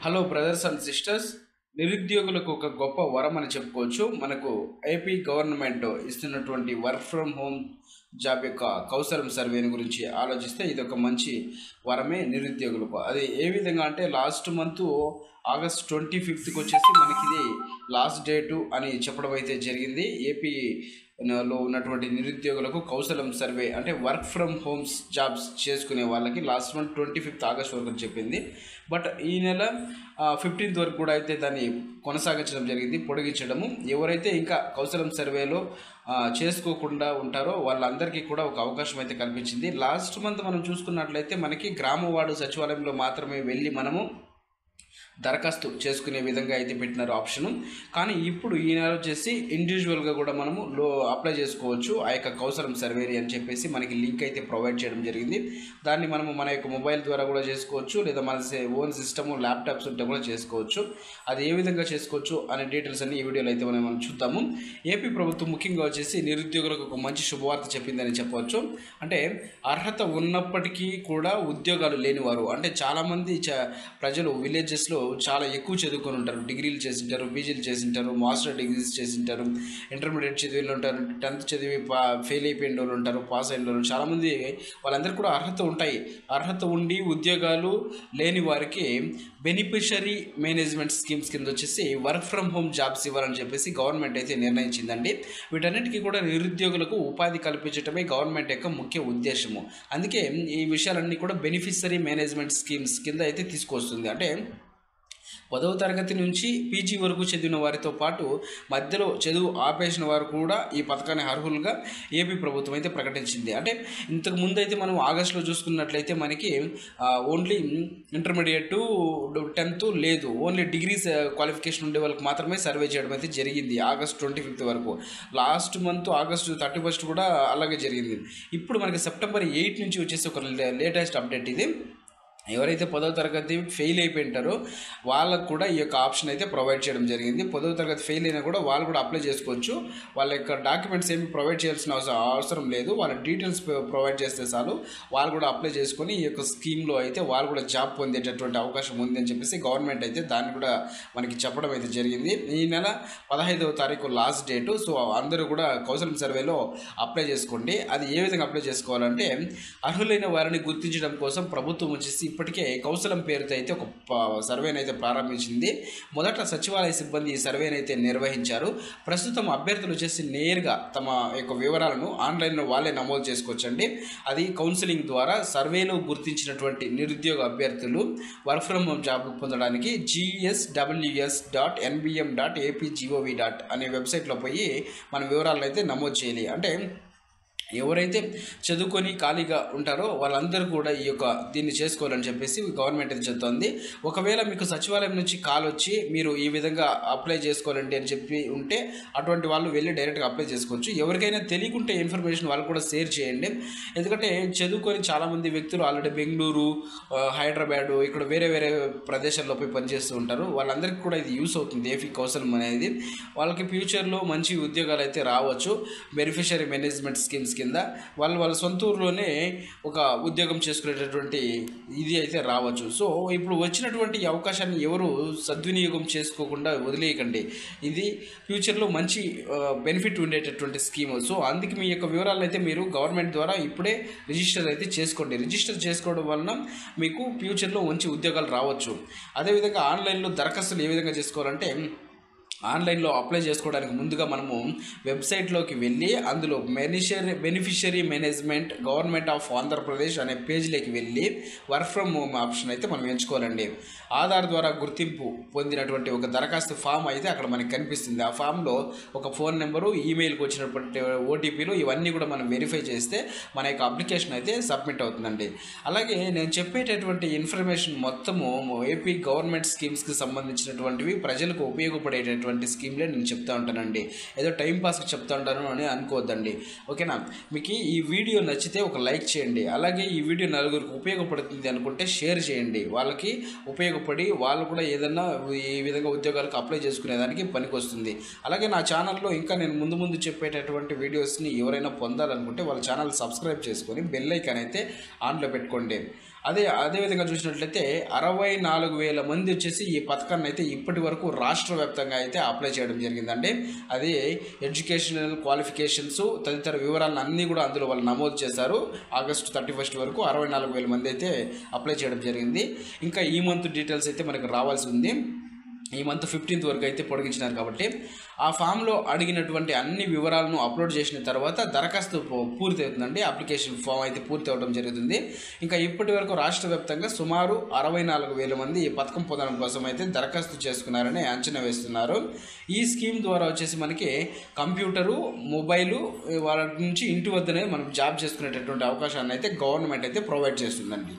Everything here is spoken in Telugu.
Hello brothers and sisters. నిరుద్యోగులకు ఒక గొప్ప వరం అని చెప్పుకోవచ్చు. మనకు ఏపీ గవర్నమెంట్ ఇస్తున్నటువంటి వర్క్ ఫ్రమ్ హోమ్ జాబ్ యొక్క కౌశలం సర్వేని గురించి ఆలోచిస్తే ఇది ఒక మంచి వరమే నిరుద్యోగులకు. అది ఏ విధంగా అంటే లాస్ట్ మంత్ ఆగస్ట్ 25కి వచ్చేసి మనకి ఇది లాస్ట్ డేటు అని చెప్పడం అయితే జరిగింది. ఏపీలో ఉన్నటువంటి నిరుద్యోగులకు కౌశలం సర్వే అంటే వర్క్ ఫ్రమ్ హోమ్స్ జాబ్స్ చేసుకునే వాళ్ళకి లాస్ట్ మంత్ 25 ఆగస్ట్ వరకు చెప్పింది. బట్ ఈ నెల 15th వరకు కూడా అయితే దాన్ని కొనసాగించడం జరిగింది, పొడిగించడము. ఎవరైతే ఇంకా కౌశలం సర్వేలో చేసుకోకుండా ఉంటారో వాళ్ళందరికీ కూడా ఒక అవకాశం అయితే కల్పించింది. లాస్ట్ మంత్ మనం చూసుకున్నట్లయితే మనకి గ్రామ వార్డు సచివాలయంలో మాత్రమే వెళ్ళి మనము దరఖాస్తు చేసుకునే విధంగా అయితే పెట్టినారు ఆప్షను. కానీ ఇప్పుడు ఈ నెల వచ్చేసి ఇండివిజువల్గా కూడా మనము అప్లై చేసుకోవచ్చు ఆ యొక్క కౌశలం సర్వేని అని చెప్పేసి మనకి లింక్ అయితే ప్రొవైడ్ చేయడం జరిగింది. దాన్ని మనము మన యొక్క మొబైల్ ద్వారా కూడా చేసుకోవచ్చు, లేదా మన ఓన్ సిస్టము ల్యాప్టాప్స్ ఉంటే కూడా చేసుకోవచ్చు. అది ఏ విధంగా చేసుకోవచ్చు అనే డీటెయిల్స్ అన్ని ఈ వీడియోలో అయితే మనం చూద్దాము. ఏపీ ప్రభుత్వం ముఖ్యంగా వచ్చేసి నిరుద్యోగులకు ఒక మంచి శుభవార్త చెప్పిందని చెప్పవచ్చు. అంటే అర్హత ఉన్నప్పటికీ కూడా ఉద్యోగాలు లేనివారు, అంటే చాలామంది ప్రజలు విలేజెస్లో చాలా ఎక్కువ చదువుకొని ఉంటారు, డిగ్రీలు చేసింటారు, పీజీలు చేసింటారు, మాస్టర్ డిగ్రీస్ చేసింటారు, ఇంటర్మీడియట్ చదివిలు ఉంటారు, 10th చదివి ఫెయిల్ అయిపోయిన వాళ్ళు ఉంటారు, పాస్ అయిన వాళ్ళు చాలామంది. వాళ్ళందరికీ కూడా అర్హత ఉంటాయి. అర్హత ఉండి ఉద్యోగాలు లేని వారికి బెనిఫిషరీ మేనేజ్మెంట్ స్కీమ్స్ కింద వచ్చేసి వర్క్ ఫ్రమ్ హోమ్ జాబ్స్ ఇవ్వాలని చెప్పేసి గవర్నమెంట్ అయితే నిర్ణయించిందండి. వీటన్నిటికీ కూడా నిరుద్యోగులకు ఉపాధి కల్పించడమే గవర్నమెంట్ యొక్క ముఖ్య ఉద్దేశము. అందుకే ఈ విషయాలన్నీ కూడా బెనిఫిషరీ మేనేజ్మెంట్ స్కీమ్స్ కింద అయితే తీసుకొస్తుంది. అంటే 10వ తరగతి నుంచి పీజీ వరకు చదివిన వారితో పాటు మధ్యలో చదువు ఆపేసిన వారు కూడా ఈ పథకాన్ని అర్హులుగా ఏపీ ప్రభుత్వం అయితే ప్రకటించింది. అంటే ఇంతకు ముందు అయితే మనం ఆగస్టులో చూసుకున్నట్లయితే మనకి ఓన్లీ ఇంటర్మీడియట్ 10th లేదు, ఓన్లీ డిగ్రీస్ క్వాలిఫికేషన్ ఉండే వాళ్ళకి మాత్రమే సర్వే చేయడం అయితే జరిగింది ఆగస్ట్ 25 వరకు. లాస్ట్ మంత్ ఆగస్టు 31 కూడా అలాగే జరిగింది. ఇప్పుడు మనకి సెప్టెంబర్ 8 నుంచి వచ్చేసి ఒక లేటెస్ట్ అప్డేట్ ఇది. ఎవరైతే 10వ తరగతి ఫెయిల్ అయిపోయి ఉంటారో వాళ్ళకు కూడా ఈ యొక్క ఆప్షన్ అయితే ప్రొవైడ్ చేయడం జరిగింది. 10వ తరగతి ఫెయిల్ అయినా కూడా వాళ్ళు కూడా అప్లై చేసుకోవచ్చు. వాళ్ళ యొక్క డాక్యుమెంట్స్ ఏమి ప్రొవైడ్ చేయాల్సిన అవసరం లేదు. వాళ్ళ డీటెయిల్స్ ప్రొవైడ్ చేస్తే చాలు, వాళ్ళు కూడా అప్లై చేసుకొని ఈ యొక్క స్కీమ్లో అయితే వాళ్ళు కూడా జాబ్ పొందేటటువంటి అవకాశం ఉంది అని చెప్పేసి గవర్నమెంట్ అయితే దాన్ని కూడా మనకి చెప్పడం అయితే జరిగింది. ఈ నెల 15వ తారీఖు లాస్ట్ డేటు. సో అందరూ కూడా కౌశలం సర్వేలో అప్లై చేసుకోండి. అది ఏ విధంగా అప్లై చేసుకోవాలంటే, అర్హులైన వారిని గుర్తించడం కోసం ప్రభుత్వం వచ్చేసి ఇప్పటికే కౌశలం పేరుతో అయితే ఒక సర్వేని అయితే ప్రారంభించింది. మొదట సచివాలయ సిబ్బంది ఈ సర్వేని అయితే నిర్వహించారు. ప్రస్తుతం అభ్యర్థులు వచ్చేసి నేరుగా తమ యొక్క వివరాలను ఆన్లైన్లో వాళ్ళే నమోదు చేసుకోవచ్చండి. అది కౌన్సిలింగ్ ద్వారా సర్వేలో గుర్తించినటువంటి నిరుద్యోగ అభ్యర్థులు వర్క్ ఫ్రమ్ హోమ్ జాబ్ పొందడానికి gsws.nbm.apgov. అనే వెబ్సైట్లో పోయి మన వివరాలను అయితే నమోదు చేయాలి. అంటే ఎవరైతే చదువుకొని ఖాళీగా ఉంటారో వాళ్ళందరూ కూడా ఈ యొక్క దీన్ని చేసుకోవాలని చెప్పేసి గవర్నమెంట్ అయితే చెప్తోంది. ఒకవేళ మీకు సచివాలయం నుంచి కాల్ వచ్చి మీరు ఈ విధంగా అప్లై చేసుకోవాలండి అని చెప్పి ఉంటే అటువంటి వాళ్ళు వెళ్ళి డైరెక్ట్గా అప్లై చేసుకోవచ్చు. ఎవరికైనా తెలియకుంటే ఇన్ఫర్మేషన్ వాళ్ళు కూడా షేర్ చేయండి. ఎందుకంటే చదువుకొని చాలామంది వ్యక్తులు ఆల్రెడీ బెంగళూరు, హైదరాబాదు, ఇక్కడ వేరే వేరే ప్రదేశాల్లో పోయి పనిచేస్తూ ఉంటారు. వాళ్ళందరికీ కూడా ఇది యూస్ అవుతుంది ఏపీ కౌశలం అనేది. వాళ్ళకి ఫ్యూచర్లో మంచి ఉద్యోగాలు అయితే రావచ్చు. బెనిఫిషరీ మేనేజ్మెంట్ స్కీమ్స్ కింద వాళ్ళ సొంత ఊరిలోనే ఒక ఉద్యోగం చేసుకునేటటువంటి ఇది అయితే రావచ్చు. సో ఇప్పుడు వచ్చినటువంటి అవకాశాన్ని ఎవరు సద్వినియోగం చేసుకోకుండా వదిలేయకండి. ఇది ఫ్యూచర్లో మంచి బెనిఫిట్ ఉండేటటువంటి స్కీమ్. సో అందుకే మీ యొక్క వివరాలను అయితే మీరు గవర్నమెంట్ ద్వారా ఇప్పుడే రిజిస్టర్ అయితే చేసుకోండి. రిజిస్టర్ చేసుకోవడం వలన మీకు ఫ్యూచర్లో మంచి ఉద్యోగాలు రావచ్చు. అదేవిధంగా ఆన్లైన్లో దరఖాస్తులు ఏ విధంగా చేసుకోవాలంటే, ఆన్లైన్లో అప్లై చేసుకోవడానికి ముందుగా మనము వెబ్సైట్లోకి వెళ్ళి అందులో beneficiary management government of Andhra Pradesh అనే పేజ్లోకి వెళ్ళి వర్క్ ఫ్రమ్ హోమ్ ఆప్షన్ అయితే మనం ఎంచుకోవాలండి. ఆధార్ ద్వారా గుర్తింపు పొందినటువంటి ఒక దరఖాస్తు ఫామ్ అయితే అక్కడ మనకి కనిపిస్తుంది. ఆ ఫామ్లో ఒక ఫోన్ నెంబరు, ఈమెయిల్కి వచ్చినటువంటి ఓటీపీలు ఇవన్నీ కూడా మనం వెరిఫై చేస్తే మన యొక్క అప్లికేషన్ అయితే సబ్మిట్ అవుతుందండి. అలాగే నేను చెప్పేటటువంటి ఇన్ఫర్మేషన్ మొత్తము ఏపీ గవర్నమెంట్ స్కీమ్స్కి సంబంధించినటువంటివి, ప్రజలకు ఉపయోగపడేటటువంటి స్కీమ్లే నేను చెప్తా ఉంటానండి. ఏదో టైంపాస్కి చెప్తా ఉంటాను అని అనుకోవద్దండి, ఓకేనా? మీకు ఈ వీడియో నచ్చితే ఒక లైక్ చేయండి. అలాగే ఈ వీడియో నలుగురికి ఉపయోగపడుతుంది అనుకుంటే షేర్ చేయండి. వాళ్ళకి ఉపయోగపడి వాళ్ళు కూడా ఏదన్నా ఈ విధంగా ఉద్యోగాలకు అప్లై చేసుకునేదానికి పనికి వస్తుంది. అలాగే నా ఛానల్లో ఇంకా నేను ముందు చెప్పేటటువంటి వీడియోస్ని ఎవరైనా పొందాలనుకుంటే వాళ్ళ ఛానల్ సబ్స్క్రైబ్ చేసుకొని బెల్ ఐకాన్ అయితే ఆన్లో పెట్టుకోండి. అదేవిధంగా చూసినట్లయితే 64,000 మంది వచ్చేసి ఈ పథకాన్ని అయితే ఇప్పటి వరకు రాష్ట్ర వ్యాప్తంగా అయితే అప్లై చేయడం జరిగిందండి. అది ఎడ్యుకేషనల్ క్వాలిఫికేషన్స్ తదితర వివరాలను అన్నీ కూడా అందులో వాళ్ళు నమోదు చేశారు. ఆగస్టు 31 వరకు 64,000 మంది అయితే అప్లై చేయడం జరిగింది. ఇంకా ఈ మంత్ డీటెయిల్స్ అయితే మనకు రావాల్సి ఉంది. ఈ మంత్ 15th వరకు అయితే పొడిగించినారు. కాబట్టి ఆ ఫామ్లో అడిగినటువంటి అన్ని వివరాలను అప్లోడ్ చేసిన తర్వాత దరఖాస్తు పూర్తి అవుతుందండి. అప్లికేషన్ ఫామ్ అయితే పూర్తి అవడం జరుగుతుంది. ఇంకా ఇప్పటి వరకు రాష్ట్ర వ్యాప్తంగా సుమారు 64,000 మంది ఈ పథకం పొందడం కోసం అయితే దరఖాస్తు చేసుకున్నారని అంచనా వేస్తున్నారు. ఈ స్కీమ్ ద్వారా వచ్చేసి మనకి కంప్యూటరు, మొబైలు వాళ్ళ నుంచి ఇంటి వద్దనే మనం జాబ్ చేసుకునేటటువంటి అవకాశాన్ని అయితే గవర్నమెంట్ అయితే ప్రొవైడ్ చేస్తుందండి.